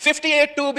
58(2)B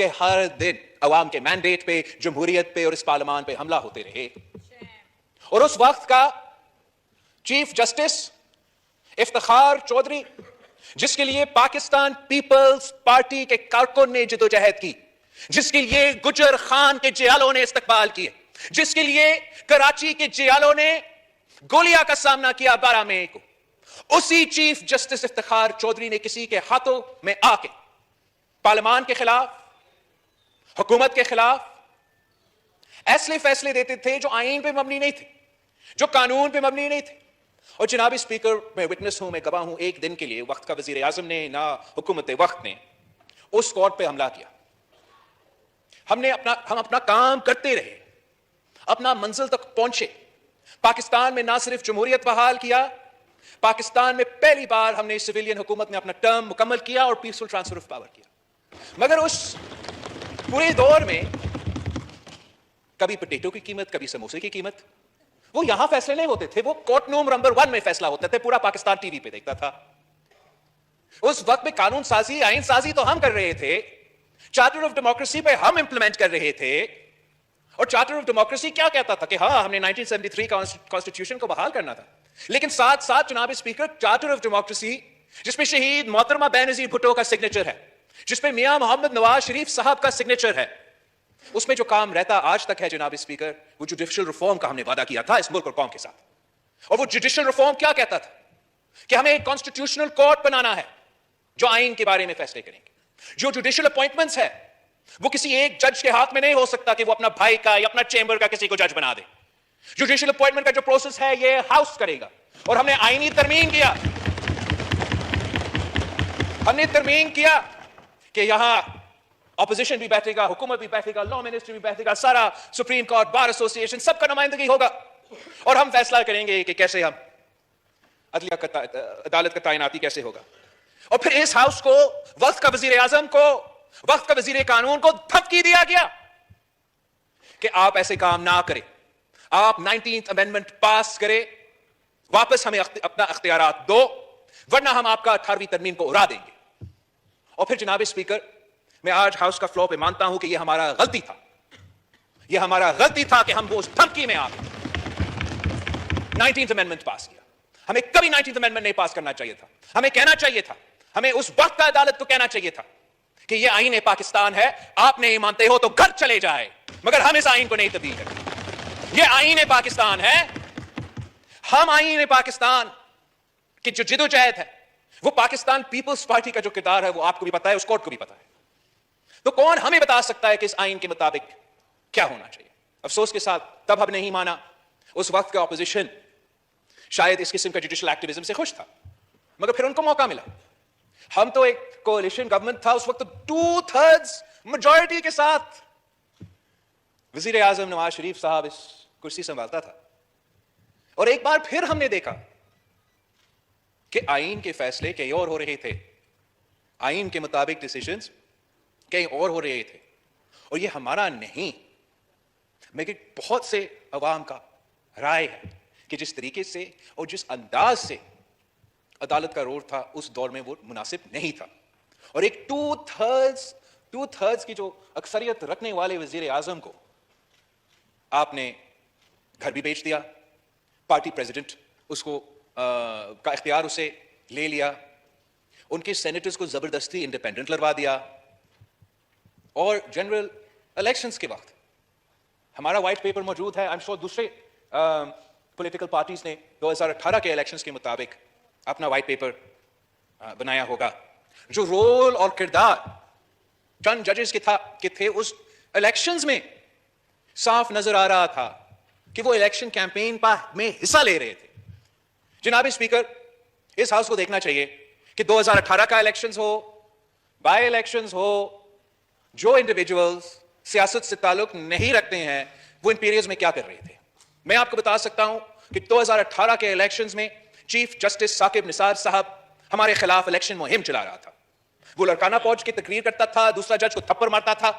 کہ ہر دن عوام کے مینڈیٹ پہ، جمہوریت پہ اور اس پارلیمان پہ حملہ ہوتے رہے. اور اس وقت کا چیف جسٹس افتخار چودھری، جس کے لیے پاکستان پیپلز پارٹی کے کارکن نے جدوجہد کی، جس کے لیے گجر خان کے جیالوں نے استقبال کیے، جس کے لیے کراچی کے جیالوں نے گولیاں کا سامنا کیا 12 مئی کو، اسی چیف جسٹس افتخار چودھری نے کسی کے ہاتھوں میں آ کے پارلیمان کے خلاف، حکومت کے خلاف ایسے فیصلے دیتے تھے جو آئین پہ مبنی نہیں تھے، جو قانون پہ مبنی نہیں تھے. اور جناب اسپیکر، میں وٹنس ہوں، میں گواہ ہوں، ایک دن کے لیے وقت کا وزیر اعظم نے نہ حکومت وقت نے اس کورٹ پہ حملہ کیا. ہم اپنا کام کرتے رہے، اپنا منزل تک پہنچے. پاکستان میں نہ صرف جمہوریت بحال کیا، پاکستان میں پہلی بار ہم نے سویلین حکومت نے اپنا ٹرم مکمل کیا اور پیسفل ٹرانسفر آف پاور کیا. مگر اس پورے دور میں کبھی پوٹیٹو کی قیمت، کبھی سموسے کی قیمت، وہ یہاں فیصلے نہیں ہوتے تھے، وہ کورٹ روم نمبر 1 میں فیصلہ ہوتا تھا. پورا پاکستان ٹی وی پہ دیکھتا تھا. اس وقت میں قانون سازی، آئین سازی تو ہم کر رہے تھے، چارٹر آف ڈیموکریسی پہ ہم امپلیمنٹ کر رہے تھے. اور چارٹر آف ڈیموکریسی کیا کہتا تھا کہ ہاں ہم نے 1973 کانسٹیٹیوشن کو بحال کرنا تھا، لیکن ساتھ ساتھ جناب اسپیکر چارٹر آف ڈیموکریسی جس پہ شہید محترمہ بینظیر بھٹو کا سگنیچر ہے، جس پہ میاں محمد نواز شریف صاحب کا سگنیچر ہے، اس میں جو کام رہتا آج تک ہے جناب اسپیکر، وہ جوڈیشل ریفارم کا ہم نے وعدہ کیا تھا اس ملک اور قوم کے ساتھ. اور وہ جوڈیشل ریفارم کیا کہتا تھا کہ ہمیں ایک کانسٹیٹیوشنل کورٹ بنانا ہے جو آئین کے بارے میں فیصلے کریں گے. جو جوڈیشل اپوائنٹمنٹس ہے وہ کسی ایک جج کے ہاتھ میں نہیں ہو سکتا کہ وہ اپنا بھائی کا یا اپنا چیمبر کا کسی کو جج بنا دے. جوڈیشل اپوائنٹمنٹ کا جو پروسیس ہے یہ ہاؤس کرے گا. اور ہم نے آئینی ترمیم کیا، ہم نے ترمیم کیا کہ یہاں اپوزیشن بھی بیٹھے گا، حکومت بھی بیٹھے گا، لا منسٹر بھی بیٹھے گا، سارا سپریم کورٹ، بار ایسوسی ایشن، سب کا نمائندگی ہوگا. اور ہم فیصلہ کریں گے کہ کیسے ہم عدالت کا تعیناتی کیسے ہوگا. اور پھر اس ہاؤس کو، وقت کا وزیر اعظم کو، وقت کا وزیر قانون کو دھمکی دیا گیا کہ آپ ایسے کام نہ کریں، آپ 19th امینڈمنٹ پاس کریں، واپس ہمیں اپنا اختیارات دو، ورنہ ہم آپ کا 18ویں ترمیم کو اڑا دیں گے. اور پھر جناب اسپیکر، میں آج ہاؤس کا فلور پہ مانتا ہوں کہ یہ ہمارا غلطی تھا، یہ ہمارا غلطی تھا کہ ہم وہ اس دھمکی میں آ کے 19th امینڈمنٹ پاس کیا. ہمیں کبھی 19th امینڈمنٹ نہیں پاس کرنا چاہیے تھا. ہمیں کہنا چاہیے تھا، ہمیں اس وقت کا عدالت کو کہنا چاہیے تھا کہ یہ آئین پاکستان ہے، آپ نہیں مانتے ہو تو گھر چلے جائے، مگر ہم اس آئین کو نہیں تبدیل کریں. یہ آئین پاکستان ہے، ہم آئین پاکستان کی جو جدوجہد ہے، وہ پاکستان پیپلز پارٹی کا جو کردار ہے وہ آپ کو بھی پتا ہے، اس کورٹ کو بھی پتا ہے. تو کون ہمیں بتا سکتا ہے کہ اس آئین کے مطابق کیا ہونا چاہیے؟ افسوس کے ساتھ تب ہم نہیں مانا. اس وقت کا اپوزیشن شاید اس قسم کا جوڈیشل ایکٹیویزم سے خوش تھا، مگر پھر ان کو موقع ملا. ہم تو ایک کولیشن گورنمنٹ تھا اس وقت، 2/3 میجورٹی کے ساتھ وزیر اعظم نواز شریف صاحب اس کرسی سنبھالتا تھا. اور ایک بار پھر ہم نے دیکھا کہ آئین کے فیصلے کہیں اور ہو رہے تھے، آئین کے مطابق ڈیسیژنز کہیں اور ہو رہے تھے. اور یہ ہمارا نہیں، مگر بہت سے عوام کا رائے ہے کہ جس طریقے سے اور جس انداز سے عدالت کا رول تھا اس دور میں وہ مناسب نہیں تھا. اور ایک 2/3 کی جو اکثریت رکھنے والے وزیر اعظم کو آپ نے گھر بھی بیچ دیا، پارٹی پریزیڈنٹ اس کو کا اختیار اسے لے لیا، ان کے سینیٹرز کو زبردستی انڈیپینڈنٹ لڑوا دیا. اور جنرل الیکشنز کے وقت ہمارا وائٹ پیپر موجود ہے، I'm sure دوسرے پولیٹیکل پارٹیز نے 2018 کے الیکشنز کے مطابق اپنا وائٹ پیپر بنایا ہوگا. جو رول اور کردار چند ججز کے تھے اس الیکشنز میں صاف نظر آ رہا تھا کہ وہ الیکشن کیمپین میں حصہ لے رہے تھے. جناب اسپیکر، اس ہاؤس کو دیکھنا چاہیے کہ 2018 کا الیکشنز ہو، بائی الیکشنز ہو، جو انڈیویجولز سیاست سے تعلق نہیں رکھتے ہیں وہ ان پیریڈز میں کیا کر رہے تھے. میں آپ کو بتا سکتا ہوں کہ 2018 کے الیکشنز میں چیف جسٹس ثاقب نثار صاحب ہمارے خلاف الیکشن مہم چلا رہا تھا. وہ لڑکانہ پہنچ کے تقریر کرتا تھا، دوسرا جج کو تھپڑ مارتا تھا،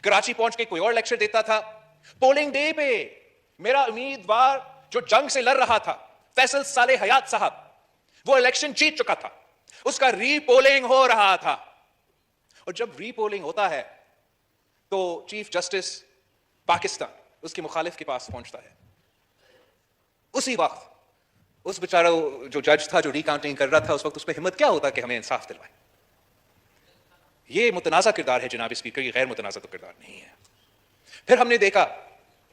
کراچی پہنچ کے کوئی اور لیکچر دیتا تھا. پولنگ ڈے پہ میرا امیدوار جو جنگ سے لڑ رہا تھا فیصل صالح حیات صاحب، وہ الیکشن جیت چکا تھا، اس کا ری پولنگ ہو رہا تھا. اور جب ری پولنگ ہوتا ہے تو چیف جسٹس پاکستان اس کے مخالف کے پاس پہنچتا ہے. اسی وقت اس بیچارہ جو جج تھا جو ریکاؤنٹنگ کر رہا تھا اس وقت اس پہ ہمت کیا ہوتا کہ ہمیں انصاف دلوائے. یہ متنازع کردار ہے جناب اسپیکر, یہ غیر متنازع تو کردار نہیں ہے. پھر ہم نے دیکھا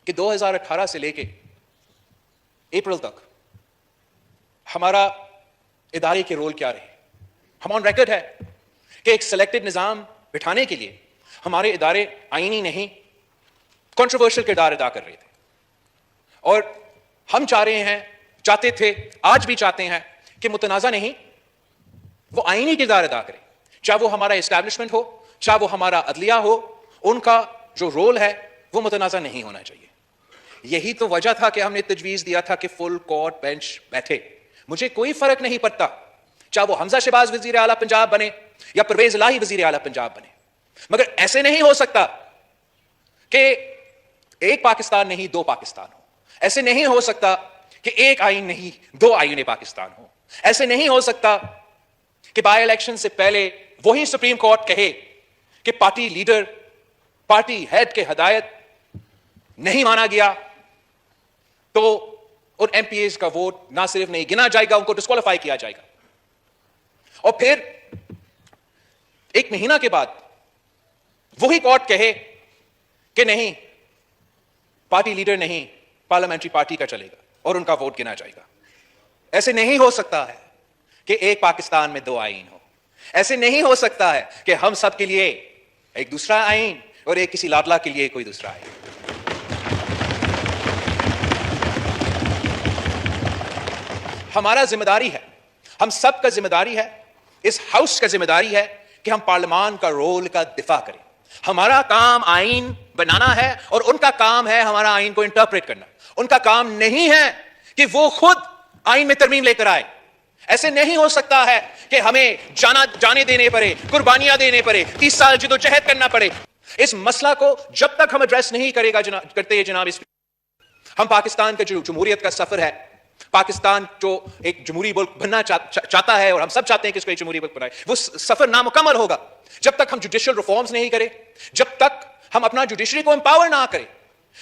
کہ 2018 سے لے کے اپریل تک ہمارا ادارے کے رول کیا رہے. ہم آن ریکارڈ ہے کہ ایک سلیکٹڈ نظام بٹھانے کے لیے ہمارے ادارے آئینی نہیں کنٹروورشل کردار ادا کر رہے تھے. اور ہم چاہتے تھے, آج بھی چاہتے ہیں کہ متنازع نہیں, وہ آئینی کردار ادا کرے, چاہے وہ ہمارا اسٹیبلشمنٹ ہو, چاہے وہ ہمارا عدلیہ ہو, ان کا جو رول ہے وہ متنازع نہیں ہونا چاہیے. یہی تو وجہ تھا کہ ہم نے تجویز دیا تھا کہ فل کورٹ بینچ بیٹھے. مجھے کوئی فرق نہیں پڑتا چاہے وہ حمزہ شہباز وزیر اعلیٰ پنجاب بنے یا پرویز الہی وزیر اعلیٰ پنجاب بنے, مگر ایسے نہیں ہو سکتا کہ ایک پاکستان نہیں دو پاکستان ہو. ایسے نہیں ہو سکتا کہ ایک آئین نہیں دو آئین پاکستان ہو. ایسے نہیں ہو سکتا کہ بائی الیکشن سے پہلے وہی سپریم کورٹ کہے کہ پارٹی لیڈر, پارٹی ہیڈ کے ہدایت نہیں مانا گیا تو ان ایم پی ایز کا ووٹ نہ صرف نہیں گنا جائے گا, ان کو ڈسکوالیفائی کیا جائے گا. اور پھر ایک مہینہ کے بعد وہی کورٹ کہے کہ نہیں پارٹی لیڈر نہیں پارلیمنٹری پارٹی کا چلے گا اور ان کا ووٹ گنا جائے گا. ایسے نہیں ہو سکتا ہے کہ ایک پاکستان میں دو آئین ہو. ایسے نہیں ہو سکتا ہے کہ ہم سب کے لیے ایک دوسرا آئین اور ایک کسی لاڈلا کے لیے کوئی دوسرا آئین. ہمارا ذمہ داری ہے, ہم سب کا ذمہ داری ہے, اس ہاؤس کا ذمہ داری ہے کہ ہم پارلیمان کا رول کا دفاع کریں. ہمارا کام آئین بنانا ہے اور ان کا کام ہے ہمارا آئین کو انٹرپریٹ کرنا. ان کا کام نہیں ہے کہ وہ خود آئین میں ترمیم لے کر آئے. ایسے نہیں ہو سکتا ہے کہ ہمیں جانے دینے پڑے, قربانیاں دینے پڑے, 30 سال جدوجہد کرنا پڑے. اس مسئلہ کو جب تک ہم ایڈریس نہیں کرتے جناب ہم پاکستان کا جو جمہوریت کا سفر ہے, پاکستان جو ایک جمہوری ملک بننا چاہتا ہے اور ہم سب چاہتے ہیں کہ اس کو ایک جمہوری ملک بنائے, وہ سفر نامکمل ہوگا جب تک ہم جوڈیشل ریفارمز نہیں کریں, جب تک ہم اپنا جوڈیشری کو امپاور نہ کریں.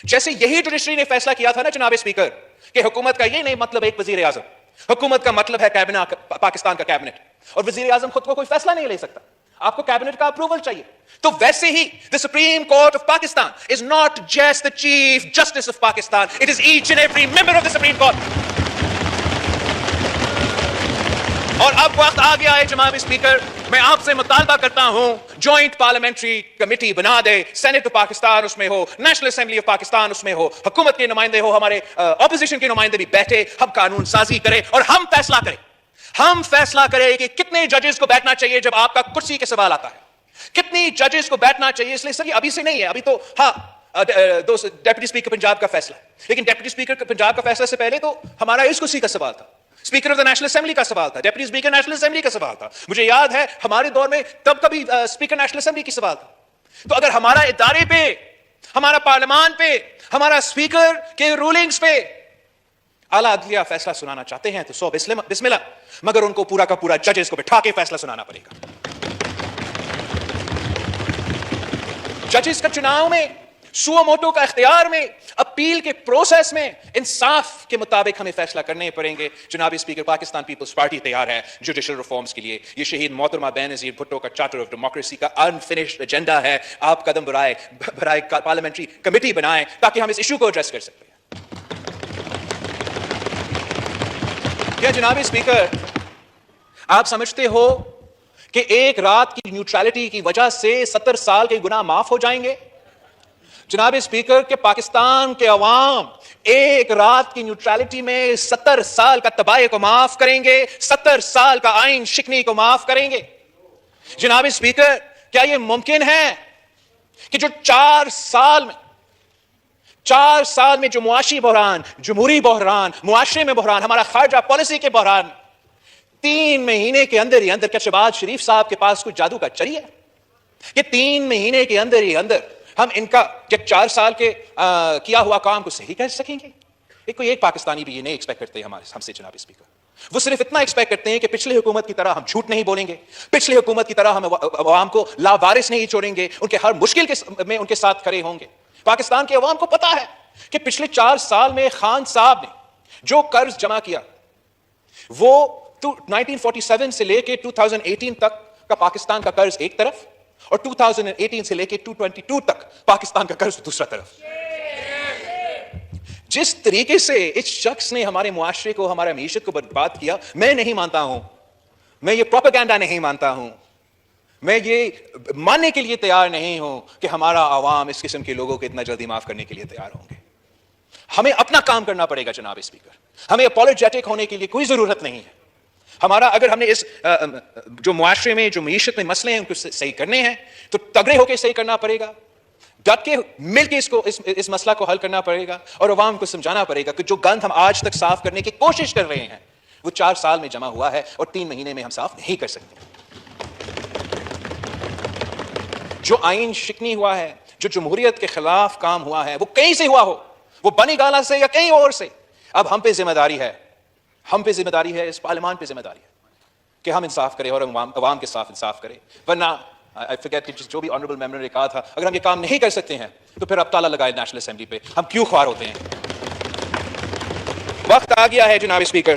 جیسے یہی جوڈیشری نے فیصلہ کیا تھا نا جناب اسپیکر کہ حکومت کا یہ نہیں مطلب ایک وزیر اعظم, حکومت کا مطلب ہے کابینہ, پاکستان کا کیبنٹ, اور وزیر اعظم خود کو کوئی فیصلہ نہیں لے سکتا, آپ کو کیبنٹ کا اپروول چاہیے. تو ویسے ہی the Supreme Court of Pakistan is not just the Chief Justice of Pakistan, it is each and every member of the Supreme Court. اور اب وقت آ گیا ہے جناب اسپیکر, میں آپ سے مطالبہ کرتا ہوں جوائنٹ پارلیمنٹری کمیٹی بنا دے, سینٹ آف پاکستان اس میں ہو, نیشنل اسمبلی آف پاکستان اس میں ہو, حکومت کے نمائندے ہو, ہمارے اپوزیشن کے نمائندے بھی بیٹھے, ہم قانون سازی کریں اور ہم فیصلہ کریں. ہم فیصلہ کریں کہ کتنے ججز کو بیٹھنا چاہیے جب آپ کا کرسی کے سوال آتا ہے, کتنی ججز کو بیٹھنا چاہیے. اس لیے سر یہ ابھی سے نہیں ہے, ابھی تو ہاں ڈیپٹی اسپیکر پنجاب کا فیصلہ ہے, لیکن ڈیپٹی اسپیکر پنجاب کا فیصلہ سے پہلے تو ہمارا اس کرسی کا سوال تھا, speaker of the national assembly کا سوال تھا, ڈیپٹی اسپیکر نیشنل اسمبلی کا سوال تھا. مجھے یاد ہے ہمارے دور میں تب کبھی اسپیکر نیشنل اسمبلی کی سوال تھا. تو اگر ہمارا ادارے پہ, ہمارا پارلیمان پہ, ہمارا اسپیکر کے رولنگز پہ اعلیٰ عدلیہ فیصلہ سنانا چاہتے ہیں تو سو بسم اللہ, مگر ان کو پورا کا پورا ججز کو بٹھا کے فیصلہ سنانا پڑے گا. ججز کا چناؤ میں, سو موٹو کا اختیار میں, اپیل کے پروسیس میں انصاف کے مطابق ہمیں فیصلہ کرنے پڑیں گے. جناب اسپیکر, پاکستان پیپلز پارٹی تیار ہے جوڈیشل ریفارمز کے لیے. یہ شہید محترمہ بینظیر بھٹو کا چارٹر آف ڈیموکریسی کا انفنشڈ ایجنڈا ہے. آپ قدم برائے پارلیمنٹری کمیٹی بنائیں تاکہ ہم اس ایشو کو ایڈریس کر سکیں. کیا جناب اسپیکر آپ سمجھتے ہو کہ ایک رات کی نیوٹرلٹی کی وجہ سے 70 سال کے گناہ معاف ہو جائیں گے؟ جناب اسپیکر کہ پاکستان کے عوام ایک رات کی نیوٹرلٹی میں 70 سال کا تباہی کو معاف کریں گے, 70 سال کا آئین شکنی کو معاف کریں گے. جناب اسپیکر کیا یہ ممکن ہے کہ جو 4 سال میں جو معاشی بحران, جمہوری بحران, معاشرے میں بحران, ہمارا خارجہ پالیسی کے بحران, 3 مہینے کے اندر ہی اندر کیا شہباز شریف صاحب کے پاس کوئی جادو کا چری ہے کہ 3 مہینے کے اندر ہی اندر ہم ان کا 4 سال کے کیا ہوا کام کو صحیح کر سکیں گے؟ کوئی ایک پاکستانی بھی یہ نہیں ایکسپیکٹ کرتے ہم سے جناب اسپیکر. وہ صرف اتنا ایکسپیکٹ کرتے ہیں کہ پچھلی حکومت کی طرح ہم جھوٹ نہیں بولیں گے, پچھلی حکومت کی طرح ہم عوام کو لاوارث نہیں چھوڑیں گے, ان کے ہر مشکل میں ان کے ساتھ کھڑے ہوں گے. پاکستان کے عوام کو پتا ہے کہ پچھلے 4 سال میں خان صاحب نے جو قرض جمع کیا وہ 1947 سے لے کے 2018 تک کا پاکستان کا قرض ایک طرف اور 2018 سے لے کے 2022 تک پاکستان کا قرض دوسرا طرف. جس طریقے سے اس شخص نے ہمارے معاشرے کو, ہمارے معیشت کو برباد کیا, میں نہیں مانتا ہوں, میں یہ پروپیگنڈا نہیں مانتا ہوں, میں یہ ماننے کے لیے تیار نہیں ہوں کہ ہمارا عوام اس قسم کے لوگوں کو اتنا جلدی معاف کرنے کے لیے تیار ہوں گے. ہمیں اپنا کام کرنا پڑے گا جناب اسپیکر, ہمیں اپولوجیٹک ہونے کے لیے کوئی ضرورت نہیں ہے. ہمارا اگر ہم نے اس جو معاشرے میں جو معیشت میں مسئلے ہیں ان کو صحیح کرنے ہیں تو تگڑے ہو کے صحیح کرنا پڑے گا, ڈٹ کے مل کے اس مسئلہ کو حل کرنا پڑے گا اور عوام کو سمجھانا پڑے گا کہ جو گند ہم آج تک صاف کرنے کی کوشش کر رہے ہیں وہ 4 سال میں جمع ہوا ہے اور 3 مہینے میں ہم صاف نہیں کر سکتے. جو آئین شکنی ہوا ہے, جو جمہوریت کے خلاف کام ہوا ہے, وہ کہیں سے ہوا ہو, وہ بنی گالا سے یا کہیں اور سے, اب ہم پہ ذمہ داری ہے, ہم پہ ذمہ داری ہے, اس پارلیمان پہ ذمہ داری ہے کہ ہم انصاف کریں اور عوام کے ساتھ انصاف کریں. ورنہ I forget کہ جو بھی آنریبل ممبر نے کہا تھا, اگر ہم یہ کام نہیں کر سکتے ہیں تو پھر اب تالا لگائے نیشنل اسمبلی پہ, ہم کیوں خوار ہوتے ہیں. وقت آ گیا ہے جناب اسپیکر,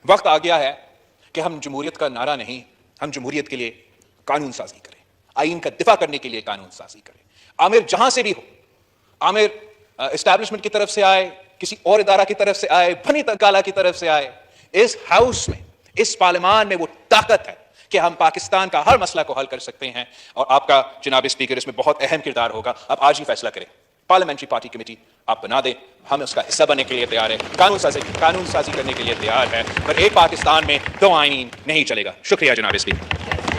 وقت آ گیا ہے کہ ہم جمہوریت کا نعرہ نہیں, ہم جمہوریت کے لیے قانون سازی کریں, آئین کا دفاع کرنے کے لیے قانون سازی کریں. عامر جہاں سے بھی ہو, عامر اسٹیبلشمنٹ کی طرف سے آئے, کسی اور ادارہ کی طرف سے آئے, بنی گالا کی طرف سے آئے, اس ہاؤس میں, اس پارلیمان میں وہ طاقت ہے کہ ہم پاکستان کا ہر مسئلہ کو حل کر سکتے ہیں. اور آپ کا جناب اسپیکر اس میں بہت اہم کردار ہوگا. آپ آج ہی فیصلہ کریں, پارلیمنٹری پارٹی کمیٹی آپ بنا دیں, ہم اس کا حصہ بننے کے لیے تیار ہیں, قانون سازی کرنے کے لیے تیار ہے, پر ایک پاکستان میں 2 آئین نہیں چلے گا. شکریہ جناب اسپیکر.